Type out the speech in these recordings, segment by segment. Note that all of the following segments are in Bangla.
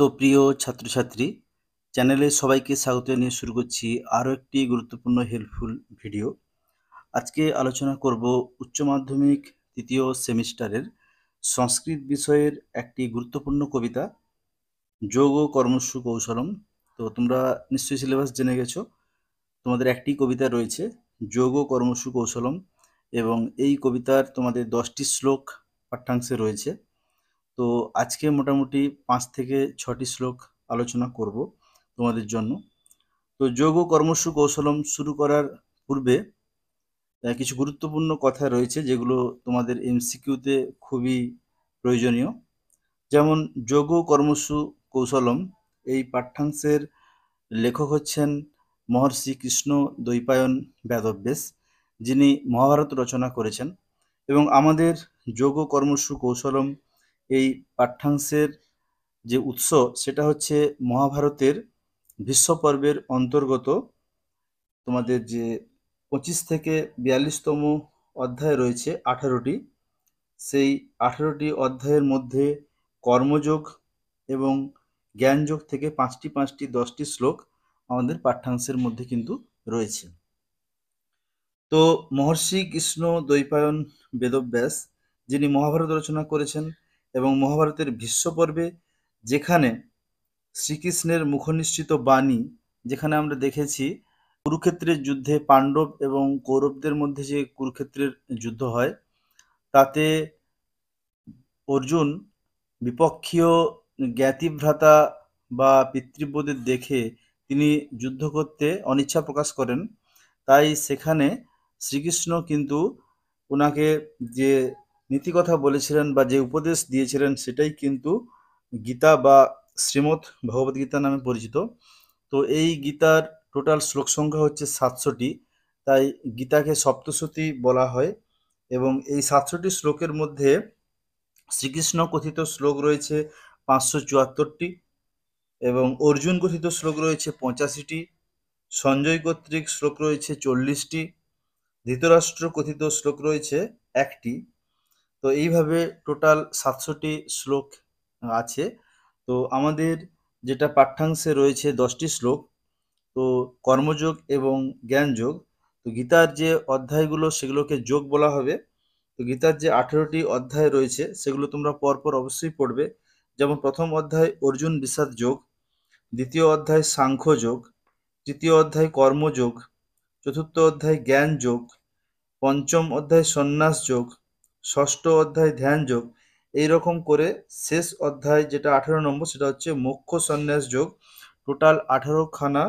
তো প্রিয় ছাত্রছাত্রী, চ্যানেলে সবাইকে স্বাগত জানিয়ে শুরু করছি আরও একটি গুরুত্বপূর্ণ হেল্পফুল ভিডিও। আজকে আলোচনা করব উচ্চ মাধ্যমিক তৃতীয় সেমিস্টারের সংস্কৃত বিষয়ের একটি গুরুত্বপূর্ণ কবিতা, যোগ ও কর্মসু কৌশলম। তো তোমরা নিশ্চয়ই সিলেবাস জেনে গেছো। তোমাদের একটি কবিতা রয়েছে, যোগ ও কর্মসু কৌশলম, এবং এই কবিতার তোমাদের 10টি শ্লোক পাঠ্যাংশে রয়েছে। তো আজকে মোটামুটি 5 থেকে 6টি শ্লোক আলোচনা করব তোমাদের জন্য। তো যোগ ও কর্মসু কৌশলম শুরু করার পূর্বে কিছু গুরুত্বপূর্ণ কথা রয়েছে যেগুলো তোমাদের এমসিকিউতে খুবই প্রয়োজনীয়। যেমন যোগ ও কর্মসু কৌশলম এই পাঠ্যাংশের লেখক হচ্ছেন মহর্ষি কৃষ্ণ দ্বৈপায়ন বেদব্যাস, যিনি মহাভারত রচনা করেছেন। এবং আমাদের যোগ ও কর্মসু কৌশলম এই পাঠ্যাংশের যে উৎস সেটা হচ্ছে মহাভারতের ভীষ্ম পর্বের অন্তর্গত তোমাদের যে 25 থেকে 42তম অধ্যায় রয়েছে 18টি, সেই 18টি অধ্যায়ের মধ্যে কর্মযোগ এবং জ্ঞানযোগ থেকে 5টি 10টি শ্লোক আমাদের পাঠ্যাংশের মধ্যে কিন্তু রয়েছে। তো মহর্ষি কৃষ্ণ দ্বৈপায়ন বেদব্যাস, যিনি মহাভারত রচনা করেছেন, এবং মহাভারতের ভীষ্ম পর্বে যেখানে শ্রীকৃষ্ণের মুখনিসৃত বাণী, যেখানে আমরা দেখেছি কুরুক্ষেত্রের যুদ্ধে পাণ্ডব এবং কৌরবদের মধ্যে যে কুরুক্ষেত্রের যুদ্ধ হয়, তাতে অর্জুন বিপক্ষীয় জ্ঞাতিভ্রাতা বা পিতৃব্যদের দেখে তিনি যুদ্ধ করতে অনিচ্ছা প্রকাশ করেন। তাই সেখানে শ্রীকৃষ্ণ কিন্তু ওনাকে যে নীতিকথা বলেছিলেন বা যে উপদেশ দিয়েছিলেন সেটাই কিন্তু গীতা বা শ্রীমদ্ ভগবদ্গীতা নামে পরিচিত। তো এই গীতার টোটাল শ্লোক সংখ্যা হচ্ছে 700টি, তাই গীতাকে সপ্তশতী বলা হয়। এবং এই 700টি শ্লোকের মধ্যে শ্রীকৃষ্ণ কথিত শ্লোক রয়েছে 574টি, এবং অর্জুন কথিত শ্লোক রয়েছে 85টি, সঞ্জয় কর্তৃক শ্লোক রয়েছে 40টি, ধৃতরাষ্ট্র কথিত শ্লোক রয়েছে 1টি। তো এইভাবে টোটাল 700টি শ্লোক আছে। তো আমাদের যেটা পাঠ্যাংশে রয়েছে 10টি শ্লোক, তো কর্মযোগ এবং জ্ঞানযোগ। তো গীতার যে অধ্যায়গুলো সেগুলোকে যোগ বলা হবে। তো গীতার যে 18টি অধ্যায় রয়েছে সেগুলো তোমরা পরপর অবশ্যই পড়বে। যেমন প্রথম অধ্যায় অর্জুন বিষাদ যোগ, দ্বিতীয় অধ্যায় সাংখ্য যোগ, তৃতীয় অধ্যায় কর্মযোগ, চতুর্থ অধ্যায় জ্ঞান যোগ, পঞ্চম অধ্যায় সন্ন্যাস যোগ, ষষ্ঠ অধ্যায় ধ্যান যোগ। এইরকম করে শেষ অধ্যায় যেটা 18 নম্বর, সেটা হচ্ছে মোক্ষ সন্ন্যাস যোগ। টোটাল 18খানা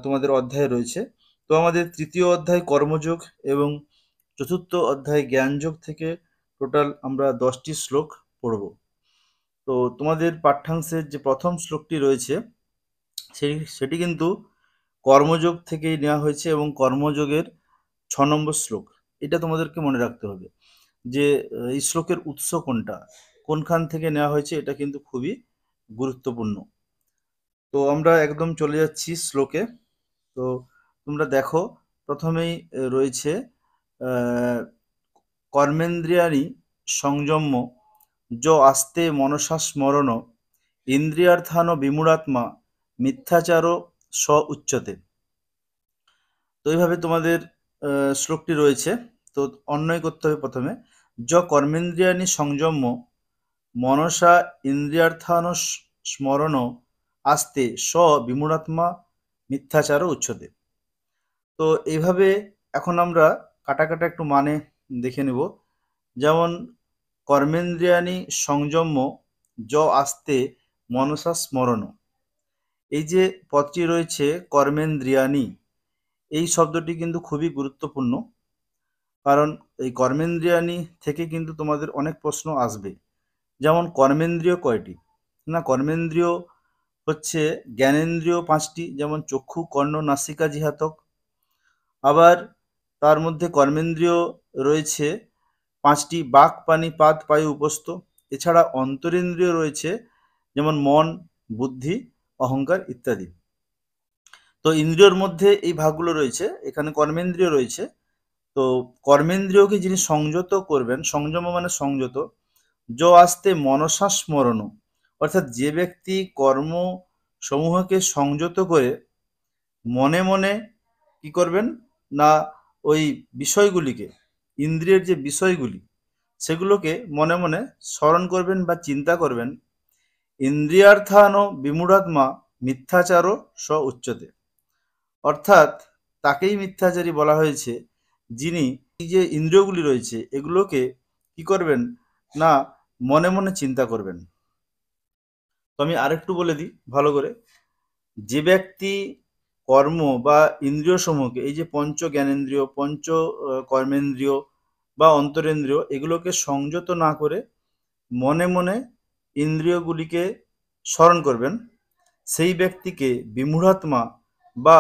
তোমাদের অধ্যায় রয়েছে। তো আমাদের তৃতীয় অধ্যায় কর্মযোগ এবং চতুর্থ অধ্যায় জ্ঞানযোগ থেকে টোটাল আমরা 10টি শ্লোক পড়ব। তো তোমাদের পাঠ্যাংশের যে প্রথম শ্লোকটি রয়েছে সেটি কিন্তু কর্মযোগ থেকেই নেওয়া হয়েছে, এবং কর্মযোগের 6 নম্বর শ্লোক। এটা তোমাদেরকে মনে রাখতে হবে যে এই শ্লোকের উৎস কোনটা, কোনখান থেকে নেওয়া হয়েছে, এটা কিন্তু খুবই গুরুত্বপূর্ণ। তো আমরা একদম চলে যাচ্ছি শ্লোকে। তো তোমরা দেখো, প্রথমেই রয়েছে কর্মেন্দ্রিয়াণি সংযম্য য আস্তে মনসা স্মরণ ইন্দ্রিয়ার্থান বিমূঢ়াত্মা মিথ্যাচার স উচ্যতে। তো এইভাবে তোমাদের শ্লোকটি রয়েছে। তো অন্বয় করতে হবে প্রথমে, য কর্মেন্দ্রিয়াণি সংযম্য মনসা ইন্দ্রিয়ার্থান স্মরণ আস্তে স বিমূঢ়াত্মা মিথ্যাচার উচ্যতে। তো এইভাবে এখন আমরা কাটা কাটা একটু মানে দেখে নেব। যেমন কর্মেন্দ্রিয়াণি সংযম্য য আস্তে মনসা স্মরণ, এই যে পদটি রয়েছে কর্মেন্দ্রিয়াণি, এই শব্দটি কিন্তু খুবই গুরুত্বপূর্ণ। কারণ এই কর্মেন্দ্রিয়াণি থেকে কিন্তু তোমাদের অনেক প্রশ্ন আসবে। যেমন কর্মেন্দ্রিয় কয়টি? না, কর্মেন্দ্রিয় হচ্ছে জ্ঞানেন্দ্রিয় 5টি, যেমন চক্ষু কর্ণ নাসিকা জিহাতক। আবার তার মধ্যে কর্মেন্দ্রিয় রয়েছে 5টি, বাক পানি পাদ পায়ু উপস্থ। এছাড়া অন্তরেন্দ্রিয় রয়েছে, যেমন মন, বুদ্ধি, অহংকার ইত্যাদি। তো ইন্দ্রিয়র মধ্যে এই ভাগগুলো রয়েছে, এখানে কর্মেন্দ্রিয় রয়েছে। তো কর্মেন্দ্রিয়কে যিনি সংযত করবেন, সংযম মানে সংযত, য আস্তে মনসা স্মরণ, অর্থাৎ যে ব্যক্তি কর্ম সমূহকে সংযত করে মনে মনে কি করবেন না ওই বিষয়গুলিকে, ইন্দ্রিয়ের যে বিষয়গুলি সেগুলোকে মনে মনে স্মরণ করবেন বা চিন্তা করবেন, ইন্দ্রিয়ার্থান বিমূঢ়াত্মা মিথ্যাচারও স উচ্যতে। অর্থাৎ তাকেই মিথ্যাচারী বলা হয়েছে, যিনি এই যে ইন্দ্রিয়গুলি রয়েছে এগুলোকে কি করবেন না মনে মনে চিন্তা করবেন। তো আমি আরেকটু বলে দিই ভালো করে, যে ব্যক্তি কর্ম বা ইন্দ্রিয় সমূহকে, এই যে পঞ্চ জ্ঞানেন্দ্রিয়, পঞ্চ কর্মেন্দ্রিয় বা অন্তরেন্দ্রিয়, এগুলোকে সংযত না করে মনে মনে ইন্দ্রিয়গুলিকে স্মরণ করবেন, সেই ব্যক্তিকে বিমূঢ়াত্মা বা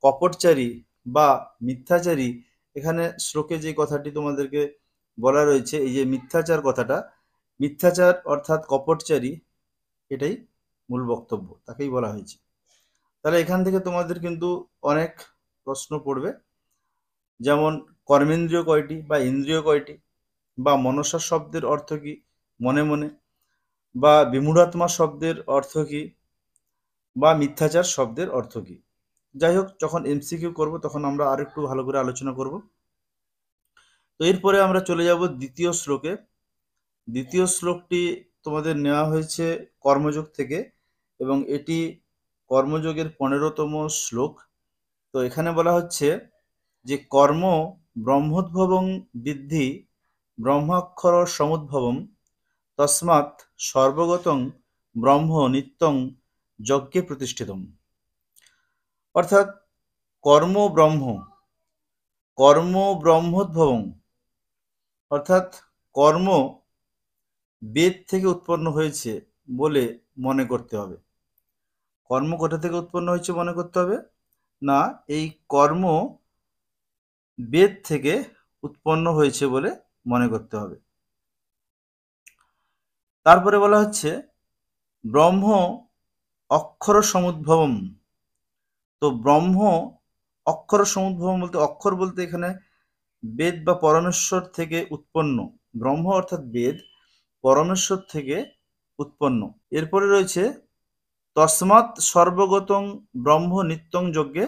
কপটচারী বা মিথ্যাচারী, এখানে শ্লোকে যে কথাটি তোমাদেরকে বলা রয়েছে, এই যে মিথ্যাচার কথাটা, মিথ্যাচার অর্থাৎ কপটচারী, এটাই মূল বক্তব্য, তাকেই বলা হয়েছে। তাহলে এখান থেকে তোমাদের কিন্তু অনেক প্রশ্ন পড়বে, যেমন কর্মেন্দ্রিয় কয়টি বা ইন্দ্রিয় কয়টি, বা মনসা শব্দের অর্থ কি মনে মনে, বা বিমূঢ়াত্মা শব্দের অর্থ কি, বা মিথ্যাচার শব্দের অর্থ কি। যাই হোক, যখন এমসিকিউ করব তখন আমরা আর একটু ভালো করে আলোচনা করব। তো এরপরে আমরা চলে যাব দ্বিতীয় শ্লোকে। দ্বিতীয় শ্লোকটি তোমাদের নেওয়া হয়েছে কর্মযোগ থেকে, এবং এটি কর্মযোগের 15তম শ্লোক। তো এখানে বলা হচ্ছে যে কর্ম ব্রহ্মোদ্ভবং বিদ্ধি ব্রহ্মাক্ষর সমুদ্ভবম তস্মাৎ সর্বগতং ব্রহ্ম নিত্যং যজ্ঞে প্রতিষ্ঠিতম। অর্থাৎ কর্ম ব্রহ্ম, কর্ম ব্রহ্মোদ্ভবং, অর্থাৎ কর্ম বেদ থেকে উৎপন্ন হয়েছে বলে মনে করতে হবে। কর্ম কোথা থেকে উৎপন্ন হয়েছে মনে করতে হবে না, এই কর্ম বেদ থেকে উৎপন্ন হয়েছে বলে মনে করতে হবে। তারপরে বলা হচ্ছে ব্রহ্ম অক্ষর সমুদ্ভবম। তো ব্রহ্ম অক্ষর সমুদ্ভবম বলতে, অক্ষর বলতে এখানে বেদ বা পরমেশ্বর থেকে উৎপন্ন, ব্রহ্ম অর্থাৎ বেদ পরমেশ্বর থেকে উৎপন্ন। এরপরে রয়েছে তস্মাৎ সর্বগতং ব্রহ্ম নিত্যং যজ্ঞে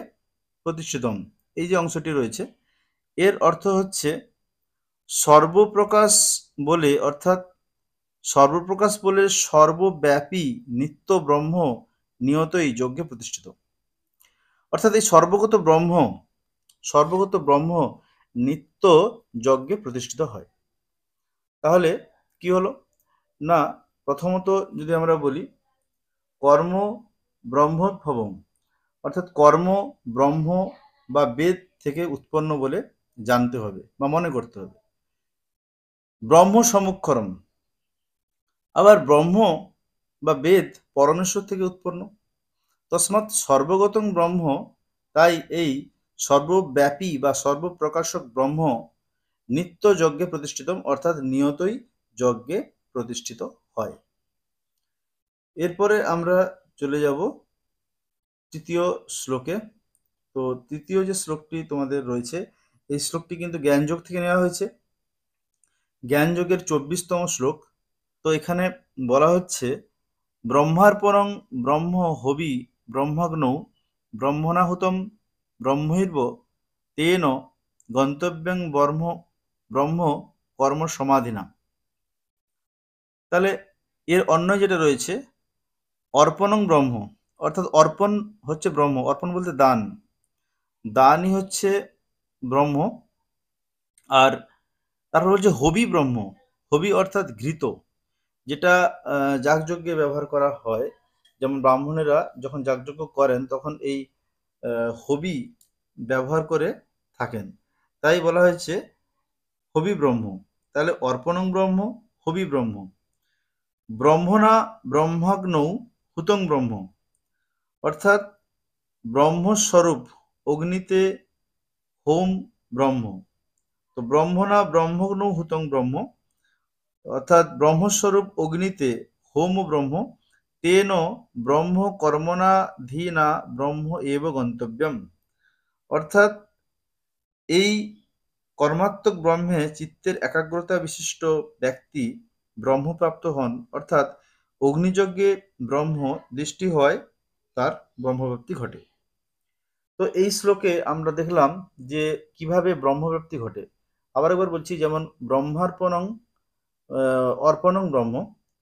প্রতিষ্ঠিতম। এই যে অংশটি রয়েছে এর অর্থ হচ্ছে সর্বপ্রকাশ বলে, অর্থাৎ সর্বপ্রকাশ বলে সর্বব্যাপী নিত্য ব্রহ্ম নিয়তই যজ্ঞে প্রতিষ্ঠিত। অর্থাৎ এই সর্বগত ব্রহ্ম নিত্য যজ্ঞে প্রতিষ্ঠিত হয়। তাহলে কি হলো না, প্রথমত যদি আমরা বলি কর্ম ব্রহ্মোদ্ভবম, অর্থাৎ কর্ম ব্রহ্ম বা বেদ থেকে উৎপন্ন বলে জানতে হবে বা মনে করতে হবে। ব্রহ্ম সমুক্ষরম, আবার ব্রহ্ম বা বেদ পরমেশ্বর থেকে উৎপন্ন। তস্মাৎ সর্বগতং ব্রহ্ম, তাই এই সর্বব্যাপী বা সর্বপ্রকাশক ব্রহ্ম নিত্য যজ্ঞে প্রতিষ্ঠিত, অর্থাৎ নিয়তই যজ্ঞে প্রতিষ্ঠিত হয়। এরপরে আমরা চলে যাব তৃতীয় শ্লোকে। তো তৃতীয় যে শ্লোকটি তোমাদের রয়েছে, এই শ্লোকটি কিন্তু জ্ঞানযোগ থেকে নেওয়া হয়েছে, জ্ঞানযোগের 24তম শ্লোক। তো এখানে বলা হচ্ছে ব্রহ্মার্পণং ব্রহ্ম হবি ব্রহ্মাগ্নৌ ব্রহ্মণাহুতম ব্রহ্মৈর্ব তেন গন্তব্যং ব্রহ্ম কর্ম সমাধিনা। তাহলে এর অন্য যেটা রয়েছে অর্পণং ব্রহ্ম, অর্থাৎ অর্পণ হচ্ছে ব্রহ্ম, অর্পণ বলতে দান, দানই হচ্ছে ব্রহ্ম। আর তারপর বলছে হবি ব্রহ্ম, হবি অর্থাৎ ঘৃত, যেটা যাগযজ্ঞে ব্যবহার করা হয়। যেমন ব্রাহ্মণেরা যখন যাগযজ্ঞ করেন তখন এই হবি ব্যবহার করে থাকেন, তাই বলা হয়েছে হবি ব্রহ্ম। তাহলে অর্পণং ব্রহ্ম, হবি ব্রহ্ম, ব্রহ্মণা ব্রহ্মাগ্নৌ হুতং ব্রহ্ম, অর্থাৎ ব্রহ্মস্বরূপ অগ্নিতে হোম ব্রহ্ম। তো ব্রহ্মণা ব্রহ্মগ্নৌ হুতং ব্রহ্ম, অর্থাৎ ব্রহ্মস্বরূপ অগ্নিতে হোম ব্রহ্ম, তেন ব্রহ্ম কর্মণাধীনা ব্রহ্ম এব গন্তব্যম। অর্থাৎ এই কর্মাত্মক ব্রহ্মে চিত্তের একাগ্রতা বিশিষ্ট ব্যক্তি ব্রহ্মপ্রাপ্ত হন, অর্থাৎ অগ্নিযজ্ঞে ব্রহ্ম দৃষ্টি হয় তার ব্রহ্মপ্রাপ্তি ঘটে। তো এই শ্লোকে আমরা দেখলাম যে কিভাবে ব্রহ্মপ্রাপ্তি ঘটে। আবার একবার বলছি, যেমন ব্রহ্মার্পণং অর্পণং ব্রহ্ম,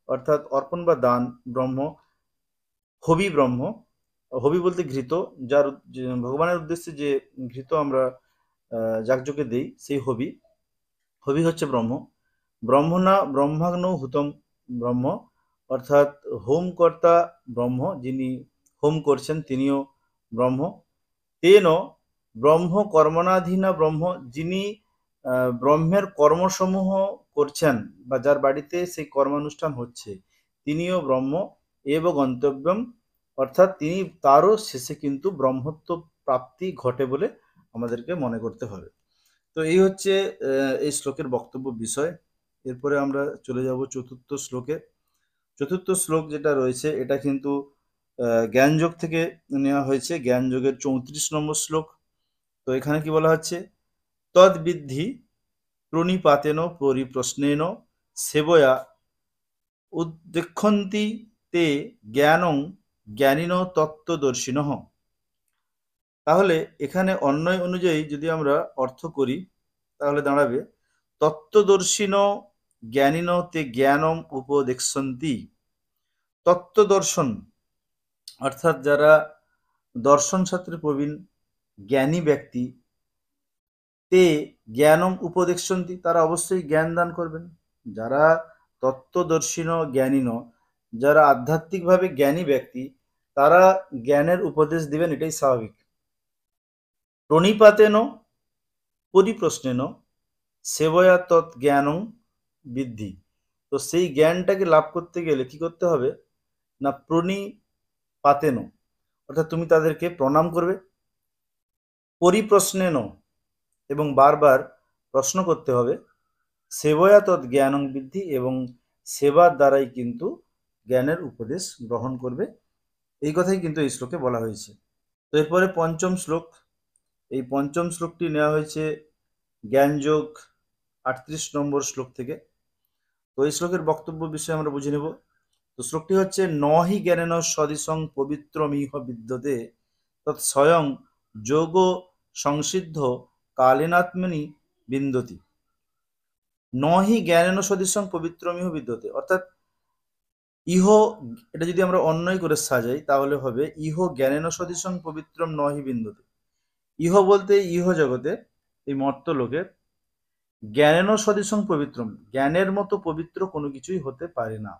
অর্থাৎ অর্পণ বা দান ব্রহ্ম, হবি ব্রহ্ম, হবি বলতে ঘৃত, যার ভগবানের উদ্দেশ্যে যে ঘৃত আমরা যাগযজ্ঞে দিই সেই হবি, হবি হচ্ছে ব্রহ্ম। ব্রহ্মণা ব্রহ্মাগ্নৌ হুতম ব্রহ্ম, অর্থাৎ হোমকর্তা ব্রহ্ম, যিনি হোম করছেন তিনিও ব্রহ্ম। তেন ব্রহ্ম কর্মণাধীনা ব্রহ্ম, যিনি ব্রহ্মের কর্মসমূহ করছেন বা যার বাড়িতে সেই কর্মানুষ্ঠান হচ্ছে তিনিও ব্রহ্ম। এব গন্তব্যম, অর্থাৎ তিনি তারও শেষে কিন্তু ব্রহ্মত্ব প্রাপ্তি ঘটে বলে আমাদেরকে মনে করতে হবে। তো এই হচ্ছে এই শ্লোকের বক্তব্য বিষয়। এরপরে আমরা চলে যাব চতুর্থ শ্লোকে। চতুর্থ শ্লোক যেটা রয়েছে এটা কিন্তু জ্ঞানযোগ থেকে নেওয়া হয়েছে, জ্ঞানযোগের 34 নম্বর শ্লোক। তো এখানে কি বলা হচ্ছে, তদ্বিদ্ধি প্রণিপাতেন পরিপ্রশ্নেন সেবয়া উদ্দেক্ষন্তি তে জ্ঞানং জ্ঞানিন তত্ত্বদর্শিনঃ। তাহলে এখানে অন্বয় অনুযায়ী যদি আমরা অর্থ করি তাহলে দাঁড়াবে তত্ত্বদর্শিন জ্ঞানিন তে জ্ঞানম উপদেক্ষন্তি। তত্ত্বদর্শন অর্থাৎ যারা দর্শন শাস্ত্রে প্রবীণ জ্ঞানী ব্যক্তি, তে জ্ঞানম উপদেক্ষন্তি, তারা অবশ্যই জ্ঞান দান করবেন। যারা তত্ত্বদর্শিন জ্ঞানীন, যারা আধ্যাত্মিকভাবে জ্ঞানী ব্যক্তি, তারা জ্ঞানের উপদেশ দিবেন, এটাই স্বাভাবিক। প্রণিপাতেন পরিপ্রশ্নেন সেবয়া তৎ জ্ঞানং বৃদ্ধি। তো সেই জ্ঞানটাকে লাভ করতে গেলে কি করতে হবে না, প্রণিপাতেন, অর্থাৎ তুমি তাদেরকে প্রণাম করবে, পরিপ্রশ্নেন, এবং বারবার প্রশ্ন করতে হবে, সেবয়া তৎ জ্ঞানং বৃদ্ধি, এবং সেবার দ্বারাই কিন্তু জ্ঞানের উপদেশ গ্রহণ করবে। এই কথাই কিন্তু এই শ্লোকে বলা হয়েছে। তো এরপরে পঞ্চম শ্লোক। এই পঞ্চম শ্লোকটি নেওয়া হয়েছে জ্ঞানযোগ 38 নম্বর শ্লোক থেকে। তো এই শ্লোকের বক্তব্য বিষয়ে আমরা বুঝে নেব। তো শ্লোকটি হচ্ছে, নহি জ্ঞানেন সদৃশং পবিত্রমিহ বিদ্যতে তৎ স্বয়ং যোগ সংসিদ্ধ কালেনাত্মনি বিন্দতি। নহি জ্ঞানেন সদৃশং পবিত্রমিহ বিদ্যতে, অর্থাৎ ইহ, এটা যদি আমরা অন্যয় করে সাজাই তাহলে হবে ইহ জ্ঞানেন সদৃশং পবিত্রম নহি বিন্দতে। ইহ বলতে ইহ জগতে, এই মর্ত লোকে, জ্ঞানেন সদৃশং পবিত্রম, জ্ঞানের মতো পবিত্র কোনো কিছুই হতে পারে না।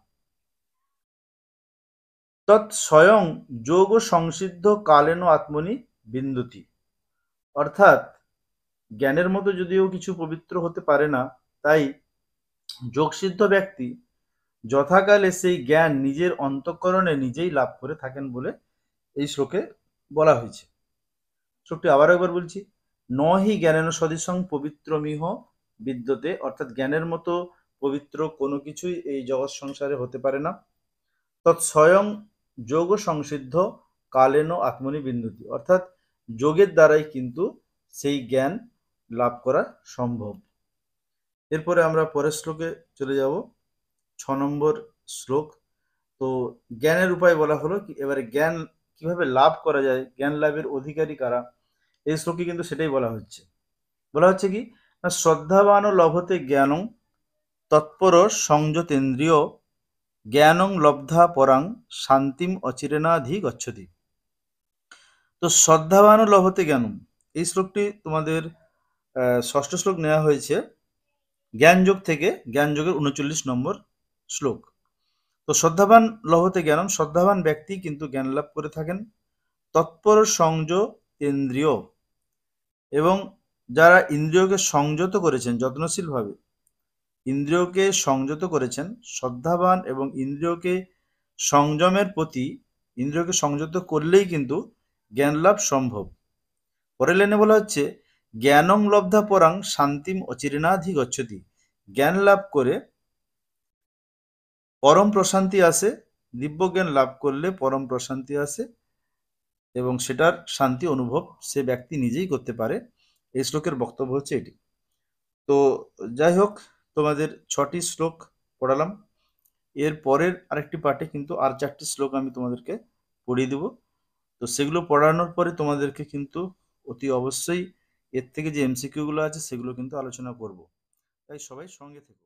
তৎ স্বয়ং যোগ সংসিদ্ধ কালেন আত্মনি বিন্দতি, অর্থাৎ জ্ঞানের মতো যদিও কিছু পবিত্র হতে পারে না, তাই যোগসিদ্ধ ব্যক্তি যথাকালে সেই জ্ঞান নিজের অন্তঃকরণে নিজেই লাভ করে থাকেন বলে এই শ্লোকে বলা হয়েছে। শ্লোকটি আবার একবার বলছি, নহি জ্ঞানেন সদৃশং পবিত্রমিহ বিদ্যতে, অর্থাৎ জ্ঞানের মতো পবিত্র কোনো কিছুই এই জগৎ সংসারে হতে পারে না। তৎ স্বয়ং যোগ সংসিদ্ধ কালেন আত্মনি বিন্দতি, অর্থাৎ যোগের দ্বারাই কিন্তু সেই জ্ঞান লাভ করা সম্ভব। এরপরে আমরা পরের শ্লোকে চলে যাব, 6 নম্বর শ্লোক। তো জ্ঞানের উপায় বলা হলো, এবারে জ্ঞান কিভাবে লাভ করা যায়, জ্ঞান লাভের অধিকারী কারা, এই শ্লোকে কিন্তু সেটাই বলা হচ্ছে। বলা হচ্ছে কি না, শ্রদ্ধাবান লভতে জ্ঞানং তৎপর সংযতেন্দ্রিয় জ্ঞানং লব্ধা পরাং শান্তিম অচিরেনাধি গচ্ছতি। তো শ্রদ্ধাবান লভতে জ্ঞানম, এই শ্লোকটি তোমাদের ষষ্ঠ শ্লোক নেওয়া হয়েছে জ্ঞানযোগ থেকে, জ্ঞানযোগের 39 নম্বর শ্লোক। তো শ্রদ্ধাবান লভতে জ্ঞানম, শ্রদ্ধাবান ব্যক্তি কিন্তু জ্ঞান লাভ করে থাকেন। তৎপর সংযতেন্দ্রিয়, এবং যারা ইন্দ্রিয়কে সংযত করেছেন, যত্নশীলভাবে ইন্দ্রিয়কে সংযত করেছেন, শ্রদ্ধাবান এবং ইন্দ্রিয়কে সংযমের প্রতি, ইন্দ্রিয়কে সংযত করলেই কিন্তু জ্ঞান লাভ সম্ভব। পরের লাইনে বলা হচ্ছে, জ্ঞানং লব্ধা পরাং শান্তিম অচিরেনাধি গচ্ছতি, জ্ঞান লাভ করে পরম প্রশান্তি আসে, দিব্য জ্ঞান লাভ করলে পরম প্রশান্তি আসে, এবং সেটার শান্তি অনুভব সে ব্যক্তি নিজেই করতে পারে। এই শ্লোকের বক্তব্য হচ্ছে এটি। তো যাই হোক, তোমাদের 6টি শ্লোক পড়ালাম। এর পরের আরেকটি পার্টে কিন্তু আর 4টি শ্লোক আমি তোমাদেরকে পড়িয়ে দেব। তো সেগুলো পড়ানোর পরে তোমাদেরকে কিন্তু অতি অবশ্যই এর থেকে যে এমসিকিউ গুলো আছে সেগুলো কিন্তু আলোচনা করব। তাই সবাই সঙ্গে থেকো।